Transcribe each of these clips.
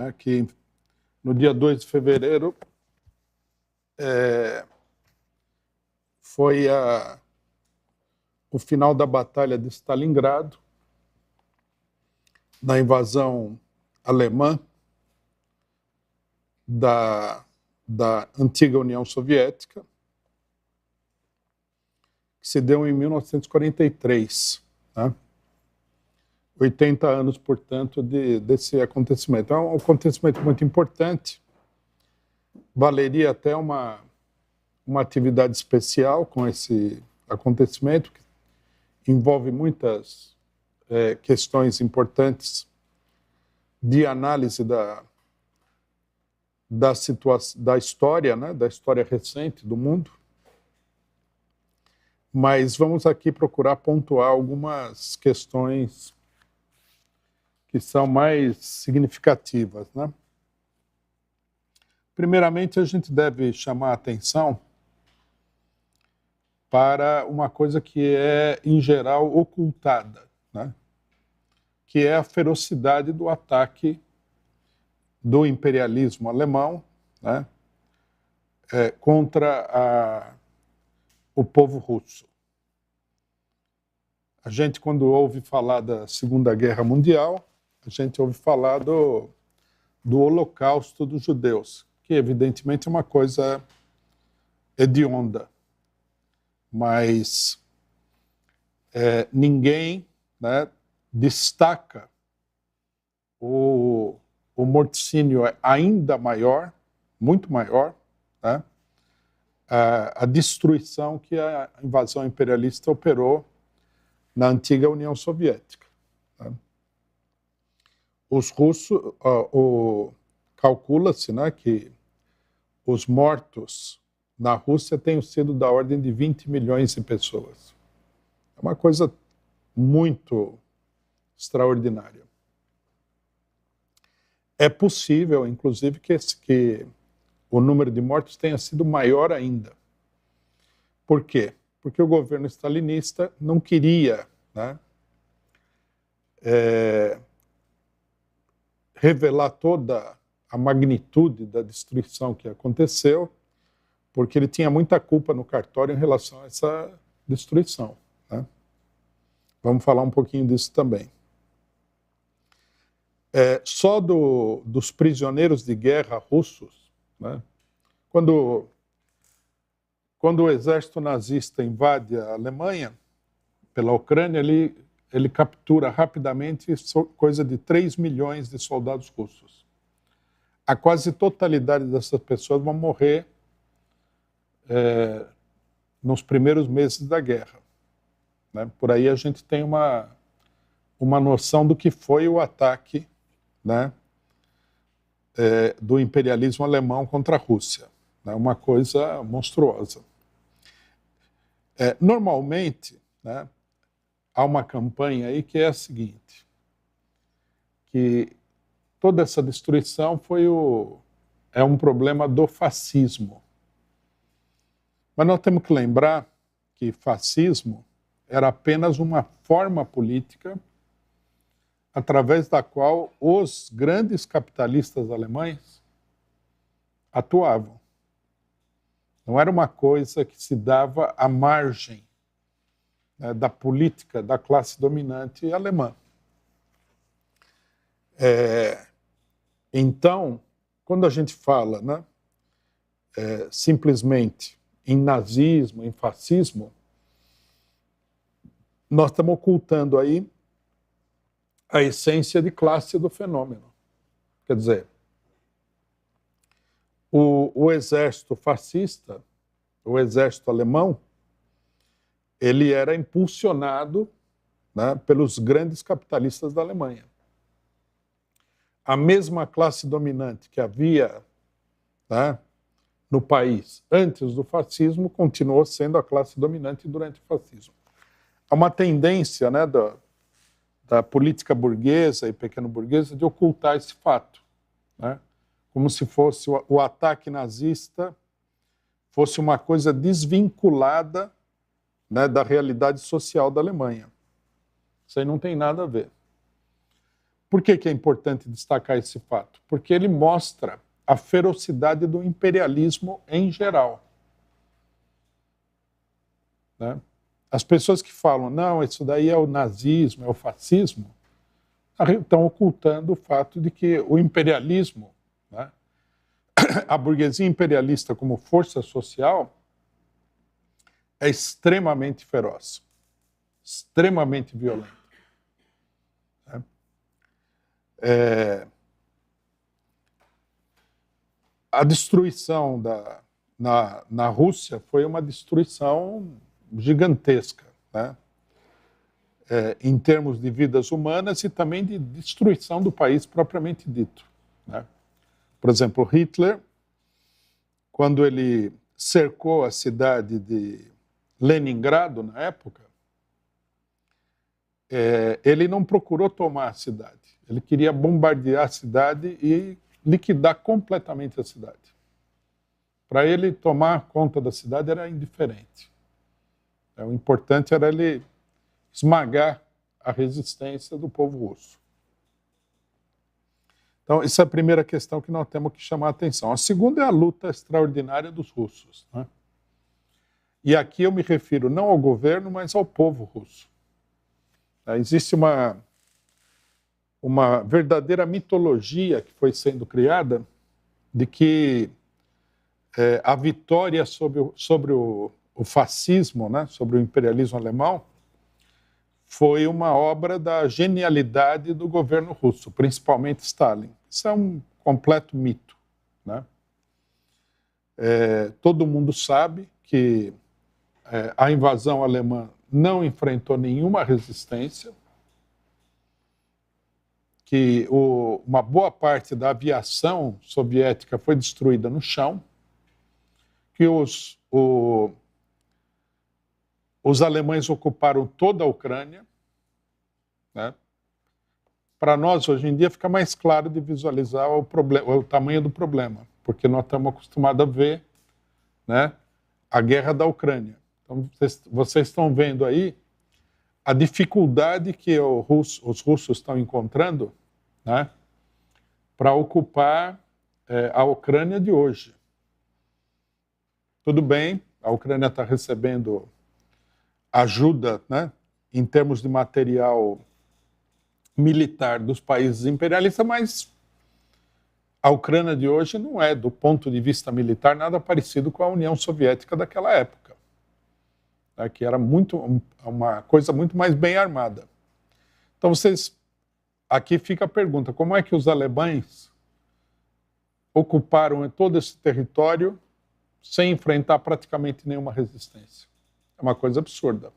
né, que no dia 2 de fevereiro foi o final da Batalha de Stalingrado, na invasão alemã da antiga União Soviética, que se deu em 1943, né? 80 anos, portanto, desse acontecimento. É um acontecimento muito importante, valeria até uma atividade especial com esse acontecimento, que envolve muitas questões importantes de análise da história, né, da história recente do mundo. Mas vamos aqui procurar pontuar algumas questões que são mais significativas, né? Primeiramente, a gente deve chamar a atenção para uma coisa que é, em geral, ocultada, né? Que é a ferocidade do ataque do imperialismo alemão, né, contra o povo russo. A gente, quando ouve falar da Segunda Guerra Mundial, a gente ouve falar do Holocausto dos judeus, que evidentemente é uma coisa hedionda, mas ninguém, né, destaca o morticínio ainda maior, muito maior, né, a destruição que a invasão imperialista operou na antiga União Soviética. Né. Os russos, calcula-se, né, que os mortos na Rússia tenham sido da ordem de 20 milhões de pessoas. É uma coisa muito extraordinária. É possível, inclusive, que o número de mortos tenha sido maior ainda. Por quê? Porque o governo stalinista não queria, né, revelar toda a magnitude da destruição que aconteceu, porque ele tinha muita culpa no cartório em relação a essa destruição, né? Vamos falar um pouquinho disso também. Só dos prisioneiros de guerra russos, né? Quando o exército nazista invade a Alemanha pela Ucrânia, ele captura rapidamente coisa de 3 milhões de soldados russos. A quase totalidade dessas pessoas vão morrer nos primeiros meses da guerra, né? Por aí a gente tem uma noção do que foi o ataque, né, do imperialismo alemão contra a Rússia. Né? Uma coisa monstruosa. Normalmente, né, há uma campanha aí que é a seguinte, que toda essa destruição é um problema do fascismo. Mas nós temos que lembrar que fascismo era apenas uma forma política através da qual os grandes capitalistas alemães atuavam. Não era uma coisa que se dava à margem, né, da política da classe dominante alemã. Então, quando a gente fala, né, simplesmente em nazismo, em fascismo, nós estamos ocultando aí a essência de classe do fenômeno. Quer dizer, o exército fascista, o exército alemão, ele era impulsionado, né, pelos grandes capitalistas da Alemanha. A mesma classe dominante que havia, né, no país antes do fascismo continuou sendo a classe dominante durante o fascismo. Há uma tendência, né, da política burguesa e pequeno-burguesa de ocultar esse fato, né? Como se fosse o ataque nazista fosse uma coisa desvinculada, né, da realidade social da Alemanha. Isso aí não tem nada a ver. Por que é importante destacar esse fato? Porque ele mostra a ferocidade do imperialismo em geral. Né? As pessoas que falam, não, isso daí é o nazismo, é o fascismo, estão ocultando o fato de que o imperialismo, né, a burguesia imperialista como força social, é extremamente feroz, extremamente violenta. A destruição na Rússia foi uma destruição gigantesca, né? Em termos de vidas humanas e também de destruição do país propriamente dito. Né? Por exemplo, Hitler, quando ele cercou a cidade de Leningrado, na época, ele não procurou tomar a cidade. Ele queria bombardear a cidade e liquidar completamente a cidade. Para ele, tomar conta da cidade era indiferente. O importante era ele esmagar a resistência do povo russo. Então, essa é a primeira questão que nós temos que chamar a atenção. A segunda é a luta extraordinária dos russos. Né? E aqui eu me refiro não ao governo, mas ao povo russo. Existe uma verdadeira mitologia que foi sendo criada de que a vitória sobre o fascismo, né, sobre o imperialismo alemão, foi uma obra da genialidade do governo russo, principalmente Stalin. Isso é um completo mito. Né? Todo mundo sabe que a invasão alemã não enfrentou nenhuma resistência, que uma boa parte da aviação soviética foi destruída no chão, que os alemães ocuparam toda a Ucrânia. Né? Para nós, hoje em dia, fica mais claro de visualizar o tamanho do problema, porque nós estamos acostumados a ver, né, a guerra da Ucrânia. Então, vocês estão vendo aí a dificuldade que os russos estão encontrando, né, para ocupar a Ucrânia de hoje. Tudo bem, a Ucrânia está recebendo ajuda, né, em termos de material militar dos países imperialistas, mas a Ucrânia de hoje não é, do ponto de vista militar, nada parecido com a União Soviética daquela época, né, que era uma coisa muito mais bem armada. Então, aqui fica a pergunta, como é que os alemães ocuparam todo esse território sem enfrentar praticamente nenhuma resistência? É uma coisa absurda.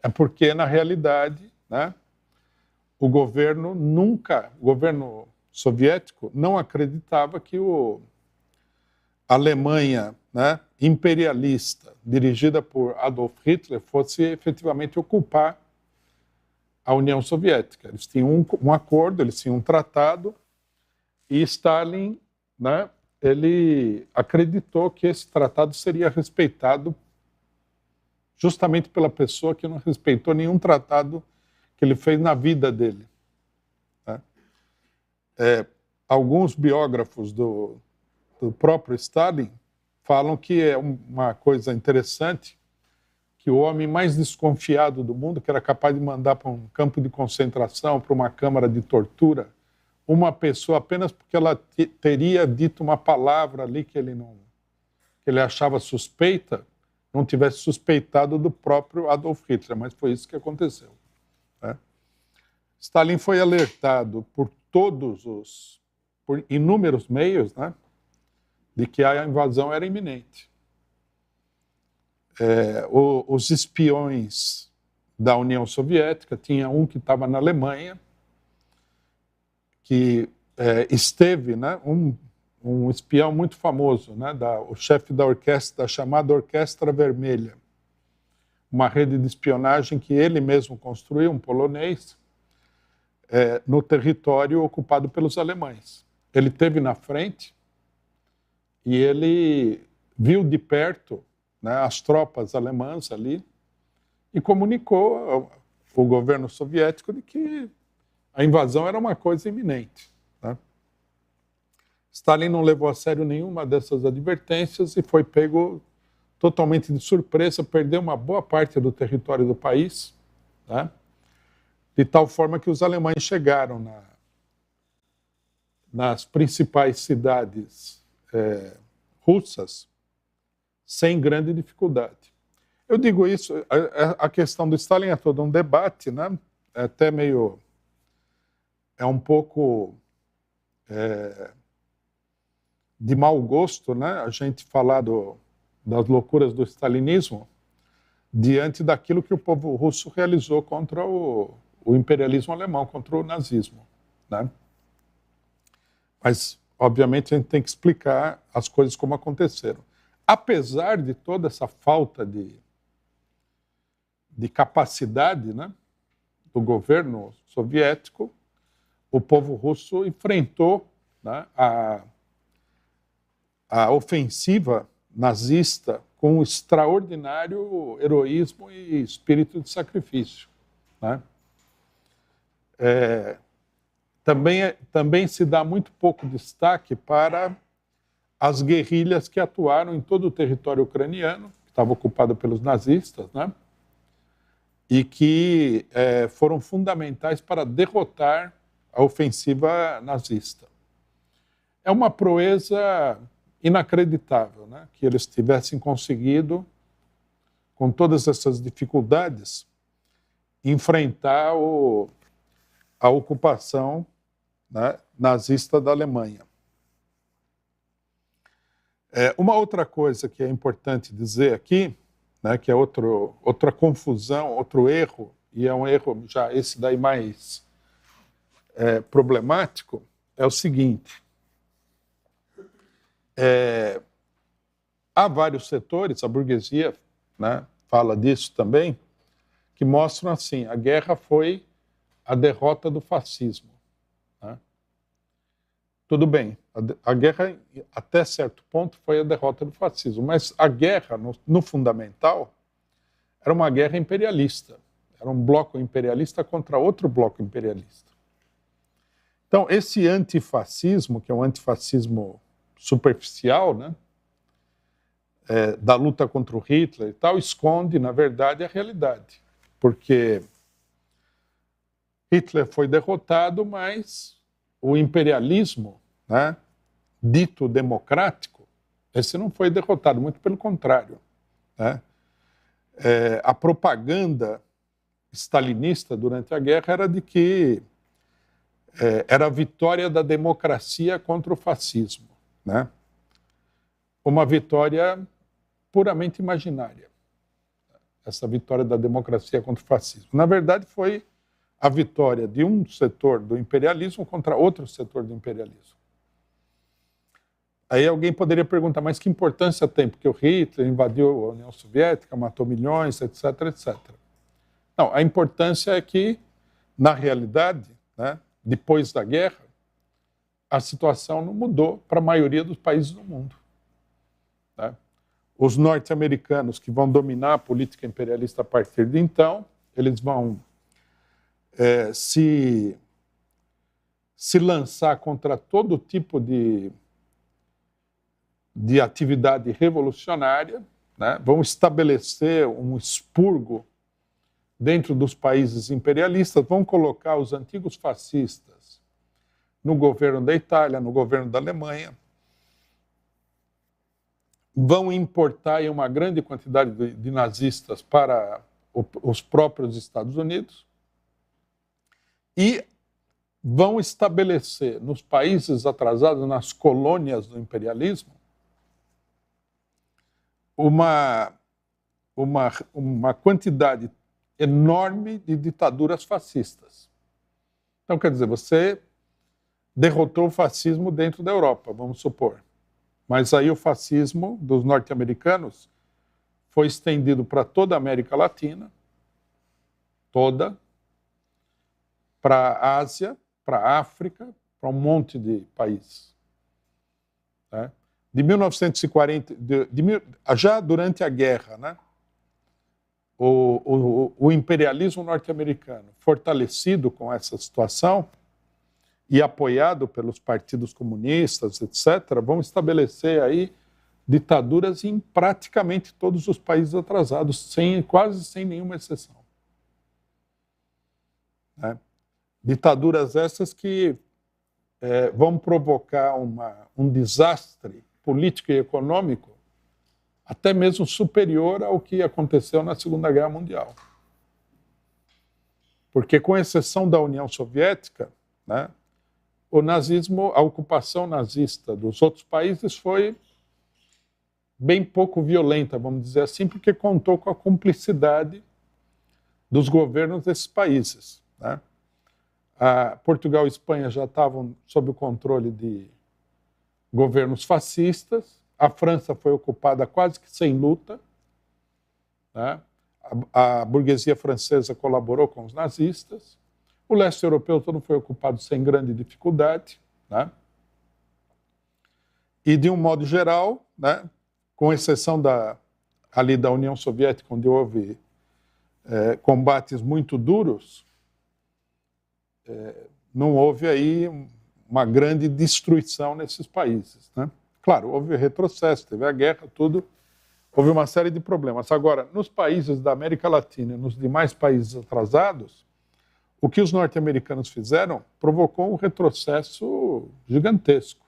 É porque, na realidade, né, o governo soviético não acreditava que a Alemanha, né, imperialista, dirigida por Adolf Hitler, fosse efetivamente ocupar a União Soviética. Eles tinham um acordo, eles tinham um tratado, e Stalin, né, ele acreditou que esse tratado seria respeitado justamente pela pessoa que não respeitou nenhum tratado que ele fez na vida dele. Né? Alguns biógrafos do próprio Stalin falam que é uma coisa interessante que o homem mais desconfiado do mundo, que era capaz de mandar para um campo de concentração, para uma câmara de tortura, uma pessoa apenas porque ela teria dito uma palavra ali que ele achava suspeita, não tivesse suspeitado do próprio Adolf Hitler, mas foi isso que aconteceu. Né? Stalin foi alertado por inúmeros meios, né, de que a invasão era iminente. Os espiões da União Soviética, tinha um que estava na Alemanha, que esteve, né, um espião muito famoso, né, o chefe da orquestra, da chamada Orquestra Vermelha, uma rede de espionagem que ele mesmo construiu, um polonês, no território ocupado pelos alemães. Ele esteve na frente e ele viu de perto, né, as tropas alemãs ali e comunicou ao governo soviético de que A invasão era uma coisa iminente. Né? Stalin não levou a sério nenhuma dessas advertências e foi pego totalmente de surpresa, perdeu uma boa parte do território do país, né? De tal forma que os alemães chegaram nas principais cidades russas sem grande dificuldade. Eu digo isso, a questão do Stalin é todo um debate, né? É até meio... é um pouco de mau gosto, né? A gente falar das loucuras do stalinismo diante daquilo que o povo russo realizou contra o imperialismo alemão, contra o nazismo, né? Mas, obviamente, a gente tem que explicar as coisas como aconteceram. Apesar de toda essa falta de capacidade, né, do governo soviético, o povo russo enfrentou, né, a ofensiva nazista com um extraordinário heroísmo e espírito de sacrifício. Né? Também se dá muito pouco destaque para as guerrilhas que atuaram em todo o território ucraniano, que estava ocupado pelos nazistas, né? E que foram fundamentais para derrotar a ofensiva nazista. É uma proeza inacreditável, né? Que eles tivessem conseguido, com todas essas dificuldades, enfrentar a ocupação, né, nazista da Alemanha. Uma outra coisa que é importante dizer aqui, né, que é outra confusão, outro erro, e é um erro já esse daí mais problemático, é o seguinte: há vários setores, a burguesia, né, fala disso também, que mostram assim, a guerra foi a derrota do fascismo. Né? Tudo bem, a guerra, até certo ponto, foi a derrota do fascismo, mas a guerra, no fundamental, era uma guerra imperialista. Era um bloco imperialista contra outro bloco imperialista. Então, esse antifascismo, que é um antifascismo superficial, né, da luta contra o Hitler e tal, esconde, na verdade, a realidade. Porque Hitler foi derrotado, mas o imperialismo, né, dito democrático, esse não foi derrotado, muito pelo contrário. Né? A propaganda stalinista durante a guerra era de que era a vitória da democracia contra o fascismo. Né? Uma vitória puramente imaginária. Essa vitória da democracia contra o fascismo. Na verdade, foi a vitória de um setor do imperialismo contra outro setor do imperialismo. Aí alguém poderia perguntar, mas que importância tem? Porque o Hitler invadiu a União Soviética, matou milhões, etc, etc. Não, a importância é que, na realidade, né, depois da guerra, a situação não mudou para a maioria dos países do mundo. Né? Os norte-americanos, que vão dominar a política imperialista a partir de então, eles vão se lançar contra todo tipo de atividade revolucionária, né? Vão estabelecer um expurgo dentro dos países imperialistas, vão colocar os antigos fascistas no governo da Itália, no governo da Alemanha, vão importar uma grande quantidade de nazistas para os próprios Estados Unidos e vão estabelecer nos países atrasados, nas colônias do imperialismo, uma quantidade enorme de ditaduras fascistas. Então, quer dizer, você derrotou o fascismo dentro da Europa, vamos supor. Mas aí o fascismo dos norte-americanos foi estendido para toda a América Latina, toda, para a Ásia, para a África, para um monte de países. Né? De 1940, já durante a guerra, né, o imperialismo norte-americano, fortalecido com essa situação e apoiado pelos partidos comunistas, etc., vão estabelecer aí ditaduras em praticamente todos os países atrasados, quase sem nenhuma exceção. Né? Ditaduras essas que vão provocar um desastre político e econômico até mesmo superior ao que aconteceu na Segunda Guerra Mundial. Porque, com exceção da União Soviética, né, o nazismo, a ocupação nazista dos outros países foi bem pouco violenta, vamos dizer assim, porque contou com a cumplicidade dos governos desses países. Né? Portugal e Espanha já estavam sob o controle de governos fascistas. A França foi ocupada quase que sem luta. Né? A burguesia francesa colaborou com os nazistas. O leste europeu todo foi ocupado sem grande dificuldade. Né? E, de um modo geral, né, com exceção ali da União Soviética, onde houve combates muito duros, não houve aí uma grande destruição nesses países. Né? Claro, houve retrocesso, teve a guerra, tudo, houve uma série de problemas. Agora, nos países da América Latina e nos demais países atrasados, o que os norte-americanos fizeram provocou um retrocesso gigantesco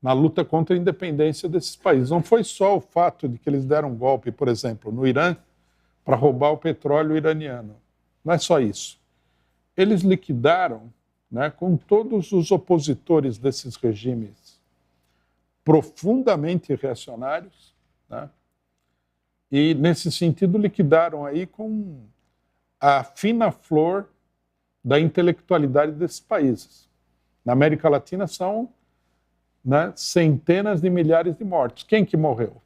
na luta contra a independência desses países. Não foi só o fato de que eles deram um golpe, por exemplo, no Irã, para roubar o petróleo iraniano. Não é só isso. Eles liquidaram, né, com todos os opositores desses regimes profundamente reacionários, né, e, nesse sentido, liquidaram aí com a fina flor da intelectualidade desses países. Na América Latina são, né, centenas de milhares de mortos. Quem que morreu?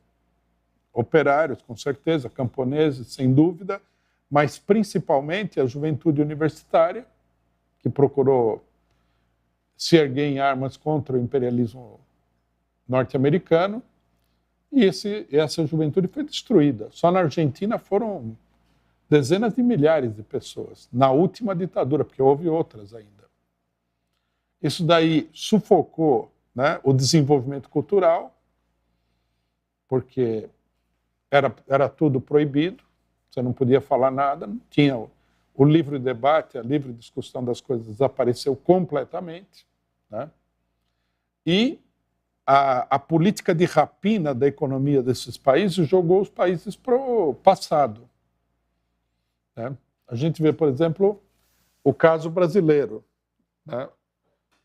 Operários, com certeza, camponeses, sem dúvida, mas principalmente a juventude universitária, que procurou se erguer em armas contra o imperialismo norte-americano, e essa juventude foi destruída. Só na Argentina foram dezenas de milhares de pessoas, na última ditadura, porque houve outras ainda. Isso daí sufocou, né, o desenvolvimento cultural, porque era tudo proibido, você não podia falar nada, não tinha o livre debate, a livre discussão das coisas desapareceu completamente. Né? E a política de rapina da economia desses países jogou os países para o passado. Né? A gente vê, por exemplo, o caso brasileiro. Né?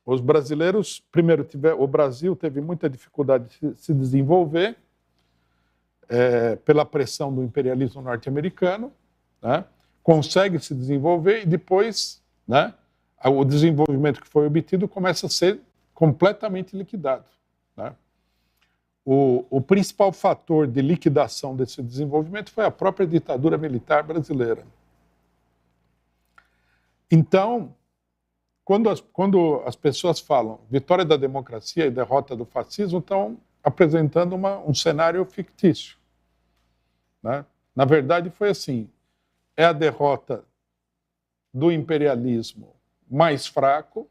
Os brasileiros, primeiro, o Brasil teve muita dificuldade de se desenvolver pela pressão do imperialismo norte-americano, né? Consegue se desenvolver e depois, né, o desenvolvimento que foi obtido começa a ser completamente liquidado. Né? O principal fator de liquidação desse desenvolvimento foi a própria ditadura militar brasileira. Então, quando as pessoas falam vitória da democracia e derrota do fascismo, estão apresentando um cenário fictício. Né? Na verdade, foi assim, é a derrota do imperialismo mais fraco,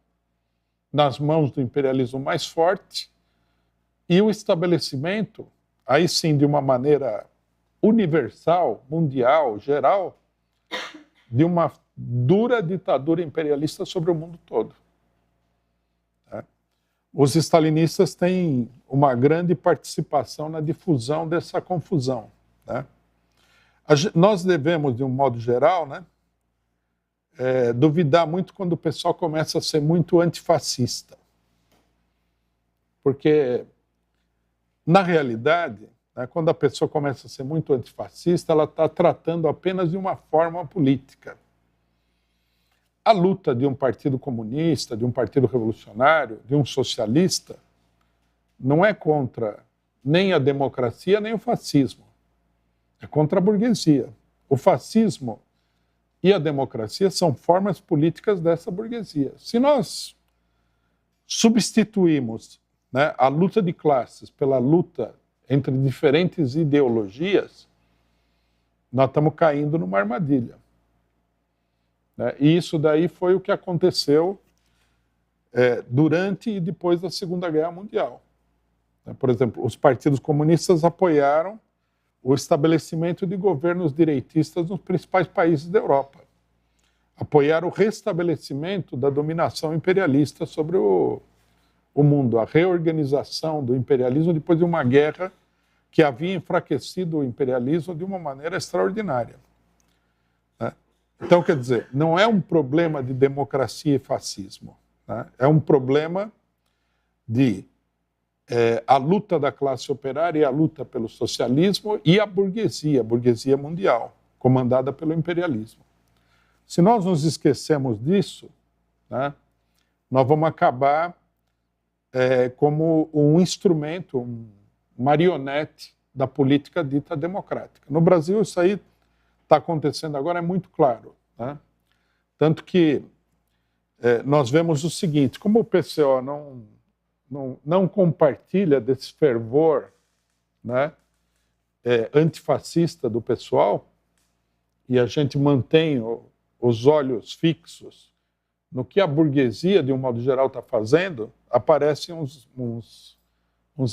nas mãos do imperialismo mais forte, e o estabelecimento, aí sim de uma maneira universal, mundial, geral, de uma dura ditadura imperialista sobre o mundo todo. Os stalinistas têm uma grande participação na difusão dessa confusão. Né? Nós devemos, de um modo geral, né, duvidar muito quando o pessoal começa a ser muito antifascista. Porque, na realidade, né, quando a pessoa começa a ser muito antifascista, ela está tratando apenas de uma forma política. A luta de um partido comunista, de um partido revolucionário, de um socialista, não é contra nem a democracia, nem o fascismo. É contra a burguesia. O fascismo e a democracia são formas políticas dessa burguesia. Se nós substituímos, né, a luta de classes pela luta entre diferentes ideologias, nós estamos caindo numa armadilha. Né? E isso daí foi o que aconteceu durante e depois da Segunda Guerra Mundial. Por exemplo, os partidos comunistas apoiaram o estabelecimento de governos direitistas nos principais países da Europa. Apoiaram o restabelecimento da dominação imperialista sobre o mundo, a reorganização do imperialismo depois de uma guerra que havia enfraquecido o imperialismo de uma maneira extraordinária. Então, quer dizer, não é um problema de democracia e fascismo, né? É um problema de a luta da classe operária e a luta pelo socialismo e a burguesia mundial, comandada pelo imperialismo. Se nós nos esquecemos disso, né, nós vamos acabar como um instrumento, um marionete da política dita democrática. No Brasil, isso aí está acontecendo agora, é muito claro. Né? Tanto que nós vemos o seguinte, como o PCO não compartilha desse fervor, né, antifascista do pessoal, e a gente mantém os olhos fixos no que a burguesia, de um modo geral, está fazendo, aparecem uns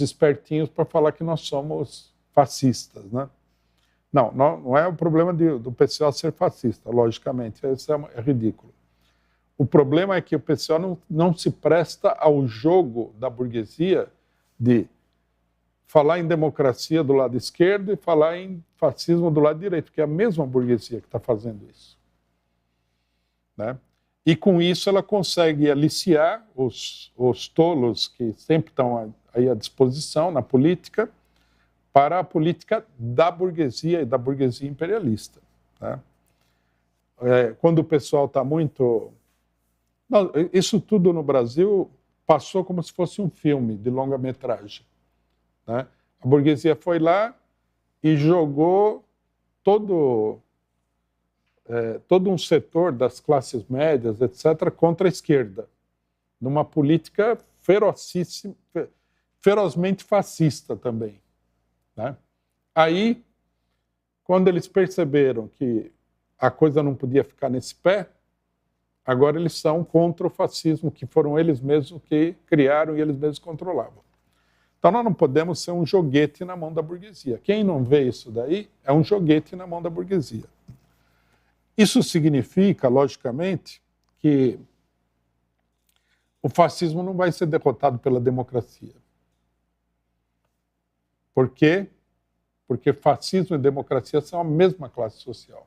espertinhos para falar que nós somos fascistas. Né? Não é o problema do PCO ser fascista, logicamente, isso é ridículo. O problema é que o PCO não se presta ao jogo da burguesia de falar em democracia do lado esquerdo e falar em fascismo do lado direito, que é a mesma burguesia que está fazendo isso. Né? E com isso ela consegue aliciar os tolos que sempre estão aí à disposição na política para a política da burguesia e da burguesia imperialista. Né? Quando o pessoal está muito... Não, isso tudo no Brasil passou como se fosse um filme de longa-metragem. Né? A burguesia foi lá e jogou todo um setor das classes médias, etc., contra a esquerda, numa política ferozmente fascista também. Né? Aí, quando eles perceberam que a coisa não podia ficar nesse pé, agora eles são contra o fascismo, que foram eles mesmos que criaram e eles mesmos controlavam. Então nós não podemos ser um joguete na mão da burguesia. Quem não vê isso daí é um joguete na mão da burguesia. Isso significa, logicamente, que o fascismo não vai ser derrotado pela democracia. Por quê? Porque fascismo e democracia são a mesma classe social.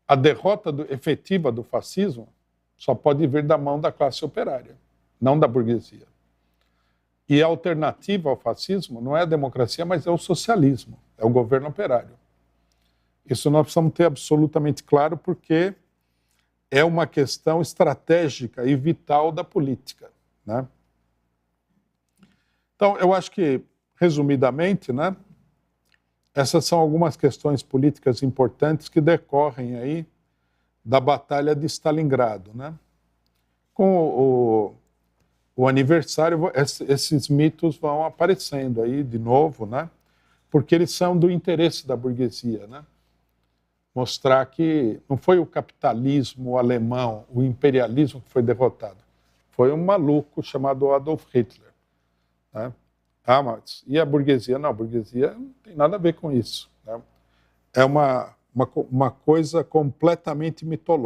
A derrota efetiva do fascismo só pode vir da mão da classe operária, não da burguesia. E a alternativa ao fascismo não é a democracia, mas é o socialismo, é o governo operário. Isso nós precisamos ter absolutamente claro, porque é uma questão estratégica e vital da política. Né? Então, eu acho que, resumidamente, né, essas são algumas questões políticas importantes que decorrem aí da Batalha de Stalingrado. Né? Com o aniversário, esses mitos vão aparecendo aí de novo, né? Porque eles são do interesse da burguesia. Né? Mostrar que não foi o capitalismo alemão, o imperialismo que foi derrotado. Foi um maluco chamado Adolf Hitler. Né? Ah, mas e a burguesia? Não, a burguesia não tem nada a ver com isso. Né? É uma coisa completamente mitológica.